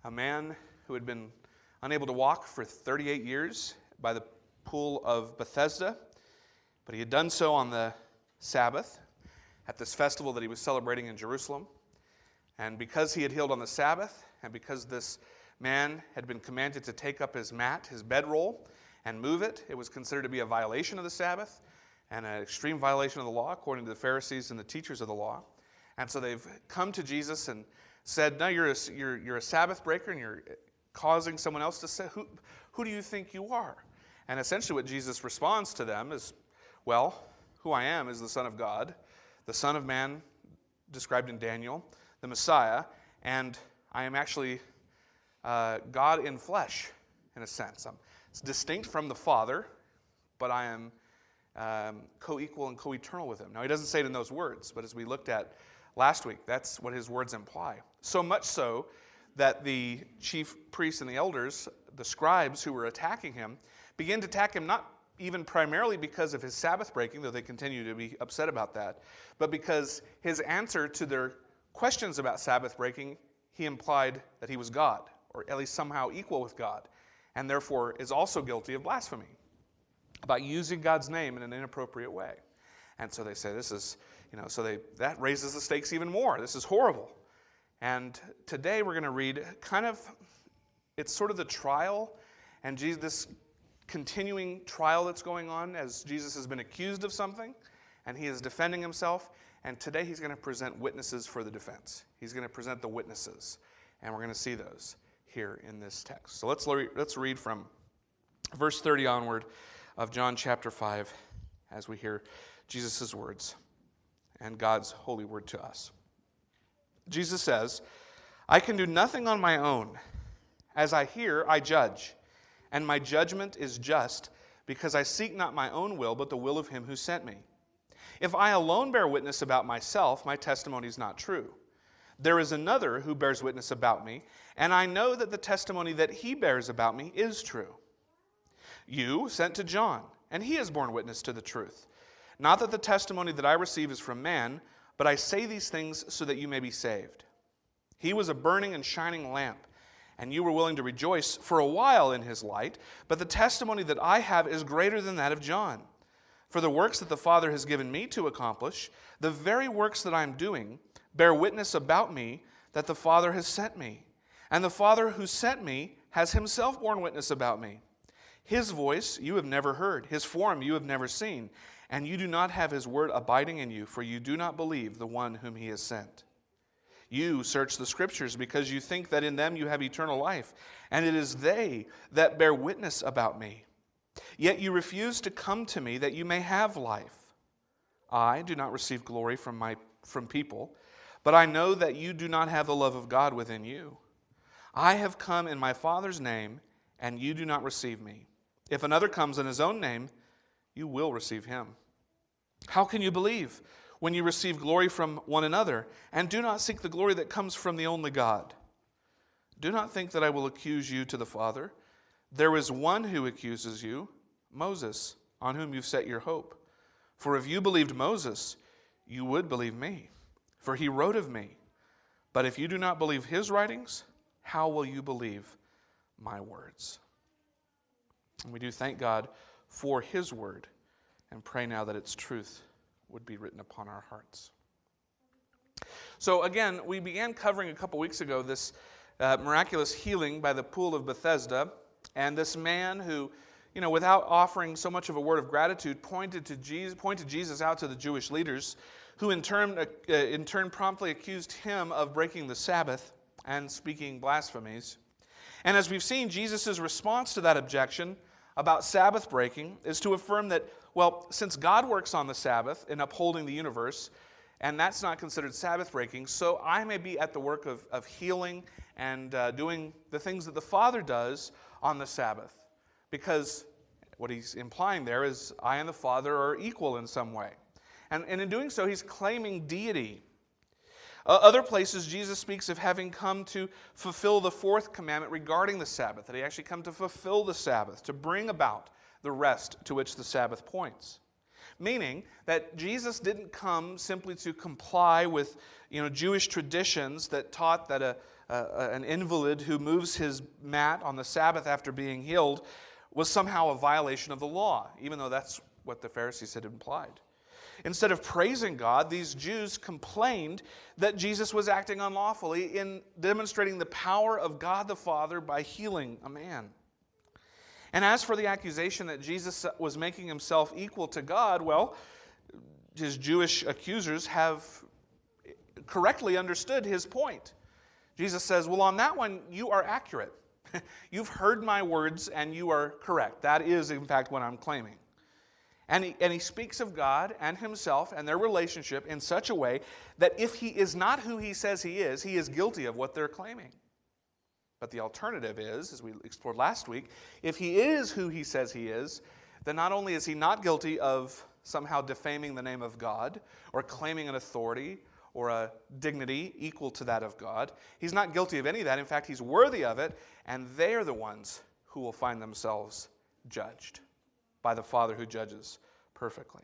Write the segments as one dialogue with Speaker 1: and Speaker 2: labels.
Speaker 1: a man who had been unable to walk for 38 years by the pool of Bethesda, but he had done so on the Sabbath at this festival that he was celebrating in Jerusalem. And because he had healed on the Sabbath, and because this man had been commanded to take up his mat, his bedroll, and move it, it was considered to be a violation of the Sabbath and an extreme violation of the law, according to the Pharisees and the teachers of the law. And so they've come to Jesus and said, no, you're a Sabbath breaker, and you're causing someone else to say, who do you think you are? And essentially what Jesus responds to them is, well, who I am is the Son of God, the Son of Man described in Daniel, the Messiah, and I am actually God in flesh, in a sense. It's distinct from the Father, but I am co-equal and co-eternal with him. Now, he doesn't say it in those words, but as we looked at last week, that's what his words imply. So much so that the chief priests and the elders, the scribes who were attacking him, began to attack him not even primarily because of his Sabbath breaking, though they continue to be upset about that, but because his answer to their questions about Sabbath breaking, he implied that he was God, or at least somehow equal with God, and therefore is also guilty of blasphemy, about using God's name in an inappropriate way. And so they say this is, that raises the stakes even more. This is horrible. And today we're going to read it's sort of the trial, and this continuing trial that's going on as Jesus has been accused of something, and he is defending himself. And today he's going to present witnesses for the defense. He's going to present the witnesses, and we're going to see those here in this text. So let's read from verse 30 onward of John chapter 5 as we hear Jesus' words and God's holy word to us. Jesus says, I can do nothing on my own. As I hear, I judge, and my judgment is just, because I seek not my own will, but the will of him who sent me. If I alone bear witness about myself, my testimony is not true. There is another who bears witness about me, and I know that the testimony that he bears about me is true. You sent to John, and he has borne witness to the truth. Not that the testimony that I receive is from man, but I say these things so that you may be saved. He was a burning and shining lamp, and you were willing to rejoice for a while in his light, but the testimony that I have is greater than that of John. For the works that the Father has given me to accomplish, the very works that I am doing, bear witness about me that the Father has sent me. And the Father who sent me has himself borne witness about me. His voice you have never heard, his form you have never seen, and you do not have his word abiding in you, for you do not believe the one whom he has sent. You search the Scriptures because you think that in them you have eternal life, and it is they that bear witness about me. Yet you refuse to come to me that you may have life. I do not receive glory from people, but I know that you do not have the love of God within you. I have come in my Father's name, and you do not receive me. If another comes in his own name, you will receive him. How can you believe when you receive glory from one another, and do not seek the glory that comes from the only God? Do not think that I will accuse you to the Father. There is one who accuses you, Moses, on whom you've set your hope. For if you believed Moses, you would believe me, for he wrote of me. But if you do not believe his writings, how will you believe my words? And we do thank God for his word, and pray now that its truth would be written upon our hearts. So again, we began covering a couple weeks ago this miraculous healing by the pool of Bethesda, and this man who, without offering so much of a word of gratitude, pointed Jesus out to the Jewish leaders, who in turn promptly accused him of breaking the Sabbath and speaking blasphemies. And as we've seen, Jesus' response to that objection about Sabbath breaking is to affirm that, since God works on the Sabbath in upholding the universe, and that's not considered Sabbath breaking, so I may be at the work of healing and doing the things that the Father does on the Sabbath. Because what he's implying there is I and the Father are equal in some way. And in doing so, he's claiming deity. Other places, Jesus speaks of having come to fulfill the fourth commandment regarding the Sabbath, that he actually come to fulfill the Sabbath, to bring about the rest to which the Sabbath points. Meaning that Jesus didn't come simply to comply with Jewish traditions that taught that an invalid who moves his mat on the Sabbath after being healed was somehow a violation of the law, even though that's what the Pharisees had implied. Instead of praising God, these Jews complained that Jesus was acting unlawfully in demonstrating the power of God the Father by healing a man. And as for the accusation that Jesus was making himself equal to God, well, his Jewish accusers have correctly understood his point. Jesus says, well, on that one, you are accurate. You've heard my words and you are correct. That is, in fact, what I'm claiming. And he speaks of God and himself and their relationship in such a way that if he is not who he says he is guilty of what they're claiming. But the alternative is, as we explored last week, if he is who he says he is, then not only is he not guilty of somehow defaming the name of God or claiming an authority or a dignity equal to that of God, he's not guilty of any of that. In fact, he's worthy of it, and they are the ones who will find themselves judged by the Father who judges perfectly.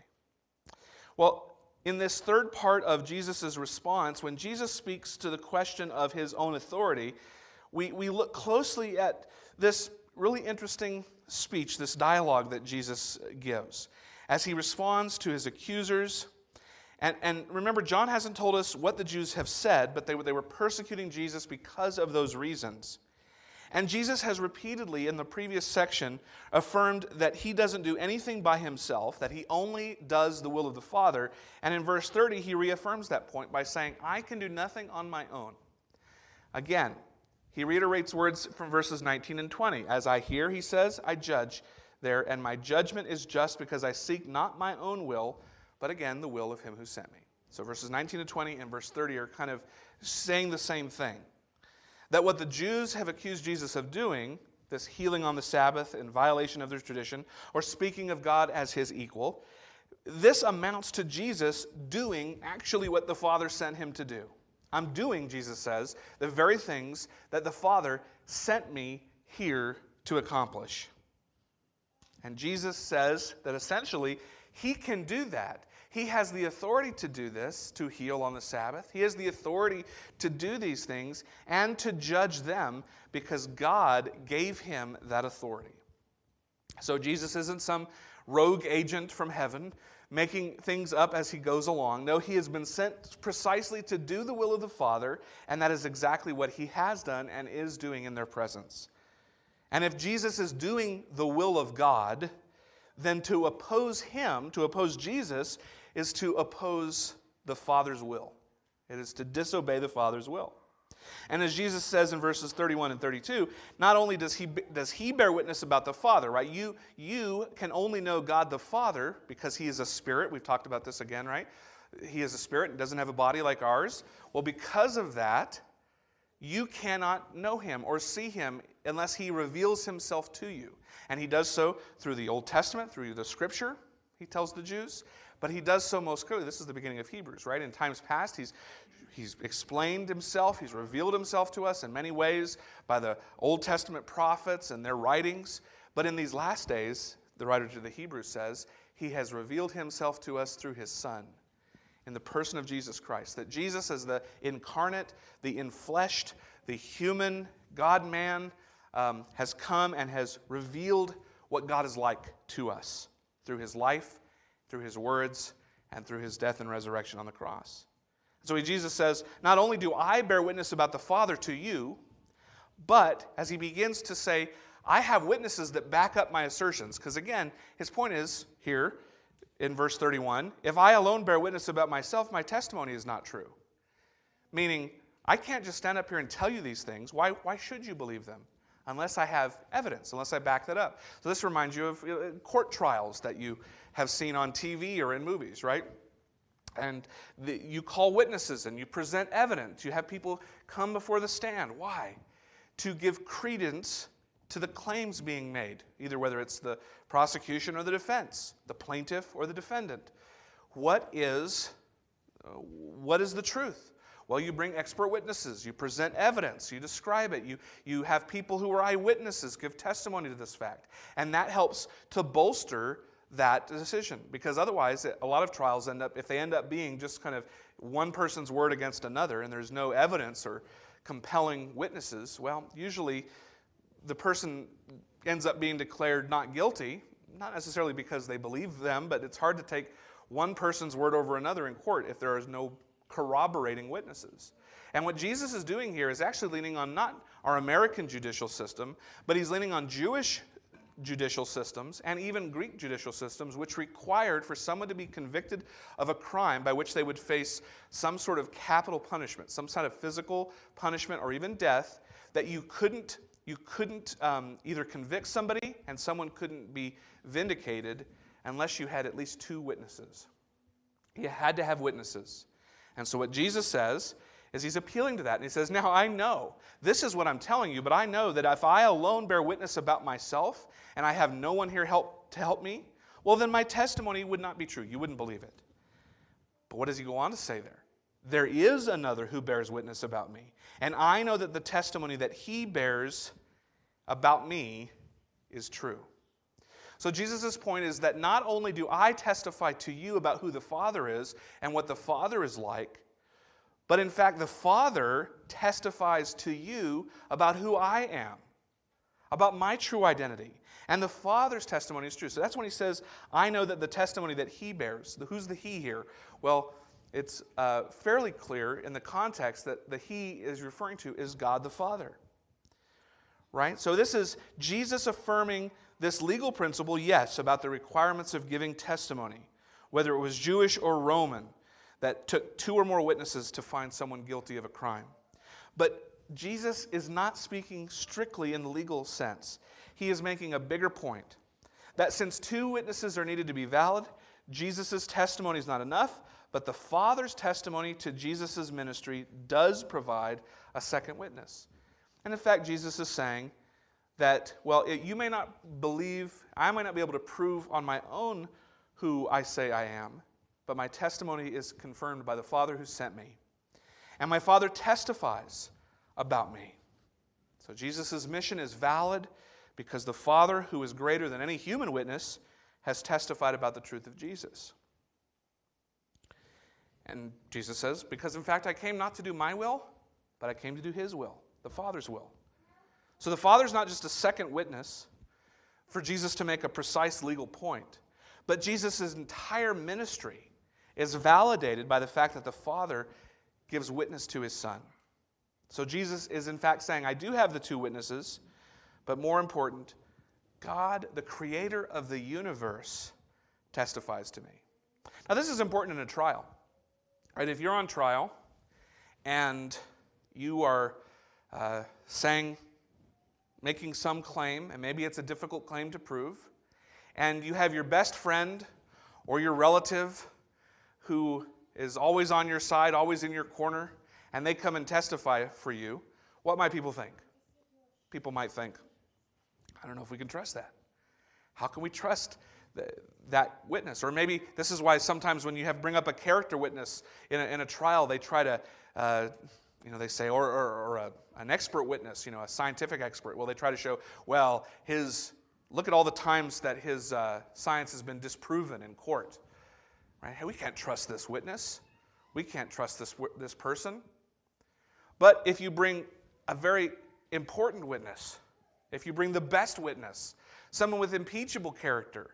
Speaker 1: Well, in this third part of Jesus' response, when Jesus speaks to the question of his own authority, we look closely at this really interesting speech, this dialogue that Jesus gives as he responds to his accusers. And remember, John hasn't told us what the Jews have said, but they were persecuting Jesus because of those reasons. And Jesus has repeatedly in the previous section affirmed that he doesn't do anything by himself, that he only does the will of the Father. And in verse 30, he reaffirms that point by saying, I can do nothing on my own. Again, he reiterates words from verses 19 and 20. As I hear, he says, I judge there, and my judgment is just because I seek not my own will, but again, the will of him who sent me. So verses 19 to 20 and verse 30 are kind of saying the same thing. That what the Jews have accused Jesus of doing, this healing on the Sabbath in violation of their tradition, or speaking of God as his equal, this amounts to Jesus doing actually what the Father sent him to do. I'm doing, Jesus says, the very things that the Father sent me here to accomplish. And Jesus says that essentially he can do that. He has the authority to do this, to heal on the Sabbath. He has the authority to do these things and to judge them because God gave him that authority. So Jesus isn't some rogue agent from heaven making things up as he goes along. No, he has been sent precisely to do the will of the Father, and that is exactly what he has done and is doing in their presence. And if Jesus is doing the will of God, then to oppose him, to oppose Jesus, is to oppose the Father's will. It is to disobey the Father's will. And as Jesus says in verses 31 and 32, not only does he bear witness about the Father, right? You can only know God the Father because he is a spirit. We've talked about this again, right? He is a spirit and doesn't have a body like ours. Well, because of that, you cannot know him or see him unless he reveals himself to you. And he does so through the Old Testament, through the Scripture, he tells the Jews. But he does so most clearly. This is the beginning of Hebrews, right? In times past, he's explained himself. He's revealed himself to us in many ways by the Old Testament prophets and their writings. But in these last days, the writer to the Hebrews says, he has revealed himself to us through his Son in the person of Jesus Christ. That Jesus as the incarnate, the enfleshed, the human God-man has come and has revealed what God is like to us through his life, through his words, and through his death and resurrection on the cross. So Jesus says, not only do I bear witness about the Father to you, but as he begins to say, I have witnesses that back up my assertions. Because again, his point is here in verse 31, if I alone bear witness about myself, my testimony is not true. Meaning, I can't just stand up here and tell you these things. Why should you believe them? Unless I have evidence, unless I back that up. So this reminds you of court trials that you have seen on TV or in movies, right? And you call witnesses and you present evidence. You have people come before the stand. Why? To give credence to the claims being made, either whether it's the prosecution or the defense, the plaintiff or the defendant. What is the truth? Well, you bring expert witnesses, you present evidence, you describe it, you have people who are eyewitnesses give testimony to this fact. And that helps to bolster that decision, because otherwise a lot of trials end up being just kind of one person's word against another, and there's no evidence or compelling witnesses, well, usually the person ends up being declared not guilty, not necessarily because they believe them, but it's hard to take one person's word over another in court if there is no corroborating witnesses. And what Jesus is doing here is actually leaning on not our American judicial system, but he's leaning on Jewish judicial systems and even Greek judicial systems, which required for someone to be convicted of a crime by which they would face some sort of capital punishment, some sort of physical punishment or even death, that you couldn't either convict somebody and someone couldn't be vindicated unless you had at least two witnesses. You had to have witnesses. And so what Jesus says is he's appealing to that. And he says, now I know, this is what I'm telling you, but I know that if I alone bear witness about myself and I have no one here to help me, well, then my testimony would not be true. You wouldn't believe it. But what does he go on to say there? There is another who bears witness about me. And I know that the testimony that he bears about me is true. So Jesus' point is that not only do I testify to you about who the Father is and what the Father is like, but in fact the Father testifies to you about who I am, about my true identity. And the Father's testimony is true. So that's when he says, I know that the testimony that he bears. Who's the he here? Well, it's fairly clear in the context that the he is referring to is God the Father. Right? So this is Jesus affirming this legal principle, yes, about the requirements of giving testimony, whether it was Jewish or Roman, that took two or more witnesses to find someone guilty of a crime. But Jesus is not speaking strictly in the legal sense. He is making a bigger point, that since two witnesses are needed to be valid, Jesus' testimony is not enough, but the Father's testimony to Jesus' ministry does provide a second witness. And in fact, Jesus is saying that, well, you may not believe, I might not be able to prove on my own who I say I am, but my testimony is confirmed by the Father who sent me. And my Father testifies about me. So Jesus' mission is valid because the Father, who is greater than any human witness, has testified about the truth of Jesus. And Jesus says, because in fact I came not to do my will, but I came to do his will, the Father's will. So the Father's not just a second witness for Jesus to make a precise legal point, but Jesus' entire ministry is validated by the fact that the Father gives witness to his Son. So Jesus is in fact saying, I do have the two witnesses, but more important, God, the creator of the universe, testifies to me. Now this is important in a trial. Right? If you're on trial and you are making some claim, and maybe it's a difficult claim to prove, and you have your best friend or your relative who is always on your side, always in your corner, and they come and testify for you, what might people think? People might think, I don't know if we can trust that. How can we trust that witness? Or maybe this is why sometimes when you bring up a character witness in a trial, they try to, they say, or an expert witness, a scientific expert. Well, they try to show, well, look at all the times that his science has been disproven in court. Right? Hey, we can't trust this witness. We can't trust this person. But if you bring a very important witness, if you bring the best witness, someone with impeachable character,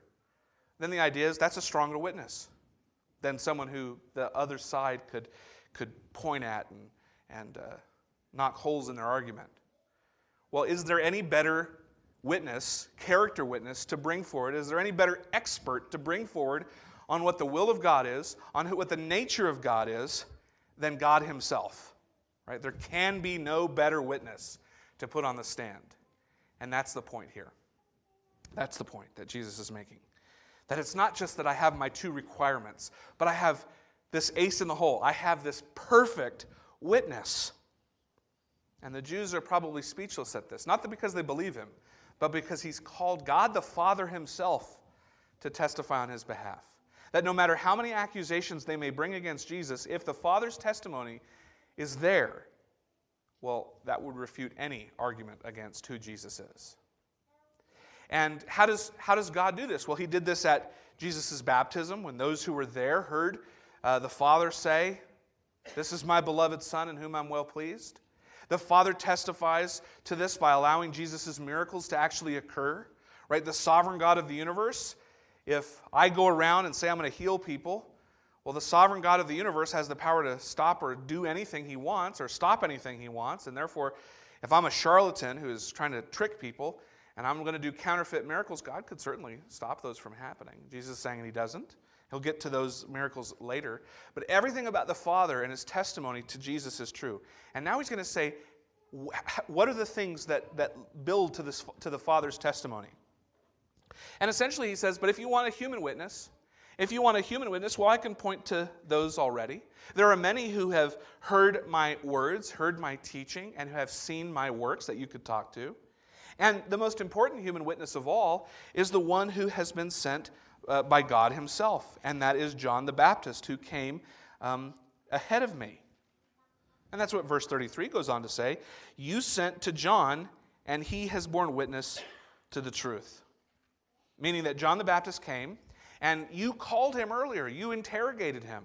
Speaker 1: then the idea is that's a stronger witness than someone who the other side could point at and knock holes in their argument. Well, is there any better witness, character witness, to bring forward? Is there any better expert to bring forward on what the will of God is, on what the nature of God is, than God himself? Right? There can be no better witness to put on the stand. And that's the point here. That's the point that Jesus is making. That it's not just that I have my two requirements, but I have this ace in the hole. I have this perfect witness. And the Jews are probably speechless at this. Not because they believe him, but because he's called God the Father himself to testify on his behalf. That no matter how many accusations they may bring against Jesus, if the Father's testimony is there, well, that would refute any argument against who Jesus is. And how does God do this? Well, he did this at Jesus' baptism when those who were there heard the Father say, "This is my beloved Son in whom I'm well pleased." The Father testifies to this by allowing Jesus' miracles to actually occur. Right? The sovereign God of the universe, if I go around and say I'm going to heal people, well, the sovereign God of the universe has the power to stop or do anything he wants or stop anything he wants. And therefore, if I'm a charlatan who is trying to trick people and I'm going to do counterfeit miracles, God could certainly stop those from happening. Jesus is saying he doesn't. He'll get to those miracles later. But everything about the Father and his testimony to Jesus is true. And now he's going to say, what are the things that build to the Father's testimony? And essentially he says, but if you want a human witness, well, I can point to those already. There are many who have heard my words, heard my teaching, and who have seen my works that you could talk to. And the most important human witness of all is the one who has been sent by God himself, and that is John the Baptist, who came ahead of me. And that's what verse 33 goes on to say. You sent to John, and he has borne witness to the truth. Meaning that John the Baptist came, and you called him earlier. You interrogated him.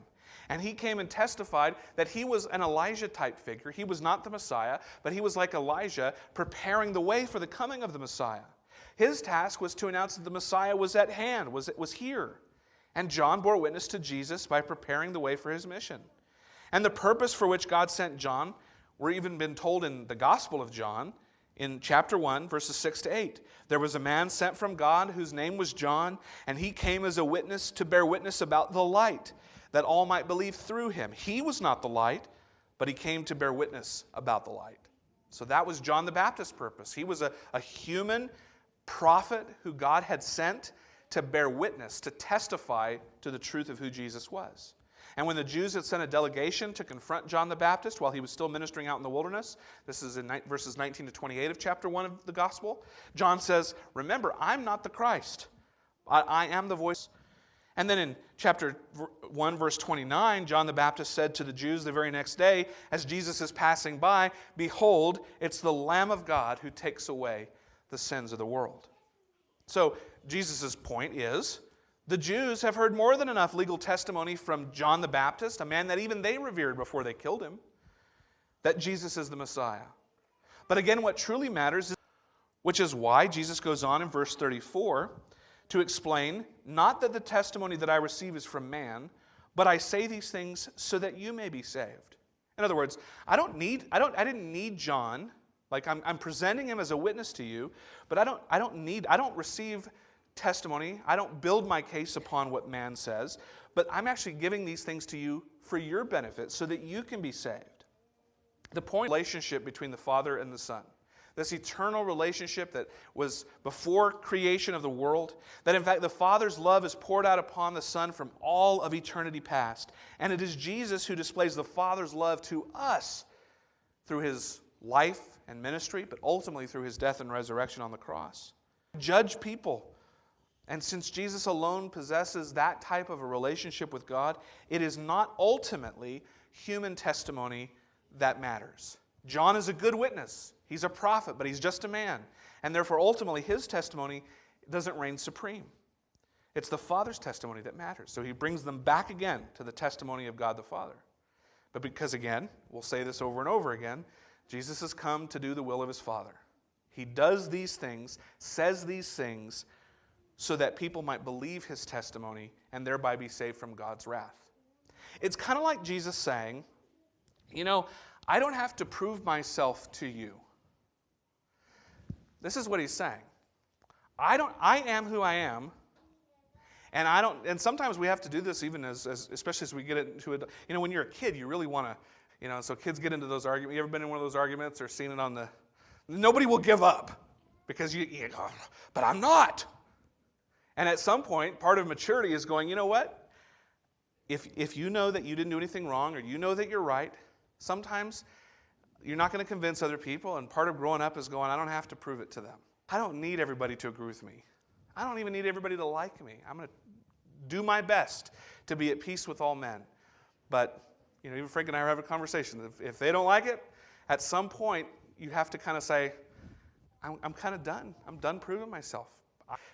Speaker 1: And he came and testified that he was an Elijah-type figure. He was not the Messiah, but he was like Elijah, preparing the way for the coming of the Messiah. His task was to announce that the Messiah was at hand, was here. And John bore witness to Jesus by preparing the way for his mission. And the purpose for which God sent John, we're even been told in the Gospel of John, in chapter 1, verses 6 to 8. There was a man sent from God whose name was John, and he came as a witness to bear witness about the light, that all might believe through him. He was not the light, but he came to bear witness about the light. So that was John the Baptist's purpose. He was a human prophet who God had sent to bear witness, to testify to the truth of who Jesus was. And when the Jews had sent a delegation to confront John the Baptist while he was still ministering out in the wilderness, this is in verses 19 to 28 of chapter 1 of the Gospel, John says, remember, I'm not the Christ. I am the voice. And then in chapter 1, verse 29, John the Baptist said to the Jews the very next day, as Jesus is passing by, behold, it's the Lamb of God who takes away the sins of the world. So Jesus' point is, the Jews have heard more than enough legal testimony from John the Baptist, a man that even they revered before they killed him, that Jesus is the Messiah. But again, what truly matters, which is why Jesus goes on in verse 34 to explain, not that the testimony that I receive is from man, but I say these things so that you may be saved. In other words, I didn't need John. Like I'm presenting him as a witness to you, but I don't receive testimony. I don't build my case upon what man says, but I'm actually giving these things to you for your benefit so that you can be saved. The point of the relationship between the Father and the Son, this eternal relationship that was before creation of the world, that in fact the Father's love is poured out upon the Son from all of eternity past. And it is Jesus who displays the Father's love to us through his life and ministry, but ultimately through his death and resurrection on the cross. Judge people. And since Jesus alone possesses that type of a relationship with God, it is not ultimately human testimony that matters. John is a good witness. He's a prophet, but he's just a man. And therefore, ultimately, his testimony doesn't reign supreme. It's the Father's testimony that matters. So he brings them back again to the testimony of God the Father. But because, again, we'll say this over and over again, Jesus has come to do the will of his Father. He does these things, says these things, so that people might believe his testimony and thereby be saved from God's wrath. It's kind of like Jesus saying, I don't have to prove myself to you. This is what he's saying. I am who I am, and sometimes we have to do this even especially as we get into it. When you're a kid, you really want to, so kids get into those arguments. You ever been in one of those arguments or seen it nobody will give up because you go, but I'm not. And at some point, part of maturity is going, you know what? If you know that you didn't do anything wrong or you know that you're right, sometimes you're not going to convince other people, and part of growing up is going, I don't have to prove it to them. I don't need everybody to agree with me. I don't even need everybody to like me. I'm going to do my best to be at peace with all men. But, even Frank and I are having a conversation. If they don't like it, at some point, you have to kind of say, I'm kind of done. I'm done proving myself.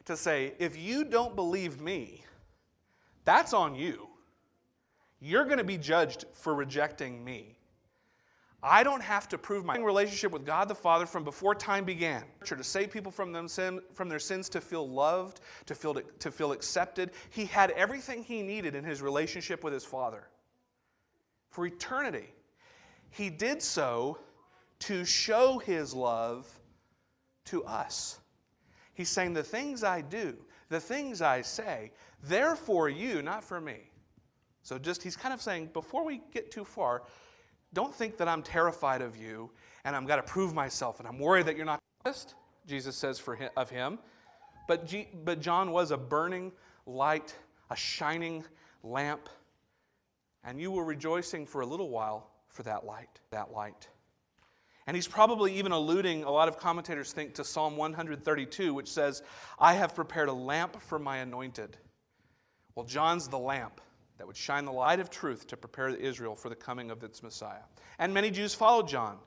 Speaker 1: To say, if you don't believe me, that's on you. You're going to be judged for rejecting me. I don't have to prove my relationship with God the Father from before time began. To save people from their sins, to feel loved, to feel accepted. He had everything he needed in his relationship with his Father for eternity. He did so to show his love to us. He's saying, the things I do, the things I say, they're for you, not for me. So he's kind of saying, before we get too far, don't think that I'm terrified of you and I've got to prove myself and I'm worried that you're not honest, Jesus says of him. But John was a burning light, a shining lamp, and you were rejoicing for a little while for that light. And he's probably even alluding, a lot of commentators think, to Psalm 132, which says, I have prepared a lamp for my anointed. Well, John's the lamp that would shine the light of truth to prepare Israel for the coming of its Messiah. And many Jews followed John,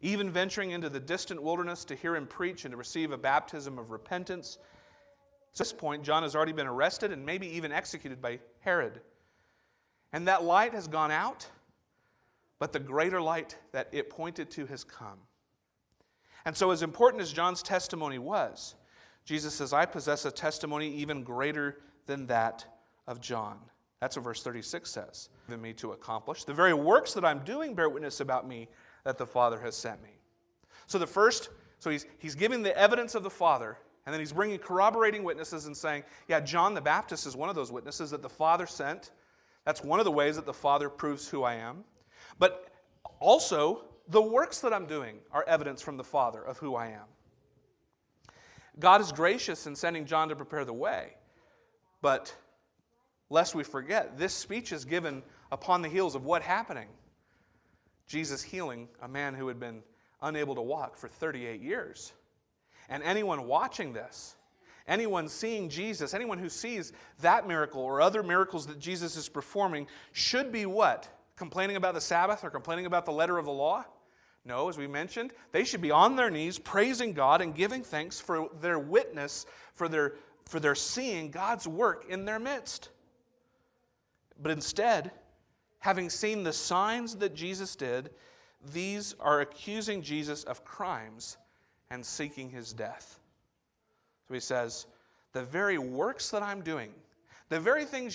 Speaker 1: even venturing into the distant wilderness to hear him preach and to receive a baptism of repentance. At this point, John has already been arrested and maybe even executed by Herod. And that light has gone out, but the greater light that it pointed to has come. And so as important as John's testimony was, Jesus says, I possess a testimony even greater than that of John. That's what verse 36 says. Given me to accomplish. The very works that I'm doing bear witness about me that the Father has sent me. So he's giving the evidence of the Father, and then he's bringing corroborating witnesses and saying, yeah, John the Baptist is one of those witnesses that the Father sent. That's one of the ways that the Father proves who I am. But also, the works that I'm doing are evidence from the Father of who I am. God is gracious in sending John to prepare the way. But lest we forget, this speech is given upon the heels of what happening? Jesus healing a man who had been unable to walk for 38 years. And anyone watching this, anyone seeing Jesus, anyone who sees that miracle or other miracles that Jesus is performing should be what? Complaining about the Sabbath or complaining about the letter of the law? No, as we mentioned, they should be on their knees praising God and giving thanks for their witness, for their seeing God's work in their midst. But instead, having seen the signs that Jesus did, these are accusing Jesus of crimes and seeking his death. So he says, the very works that I'm doing, the very things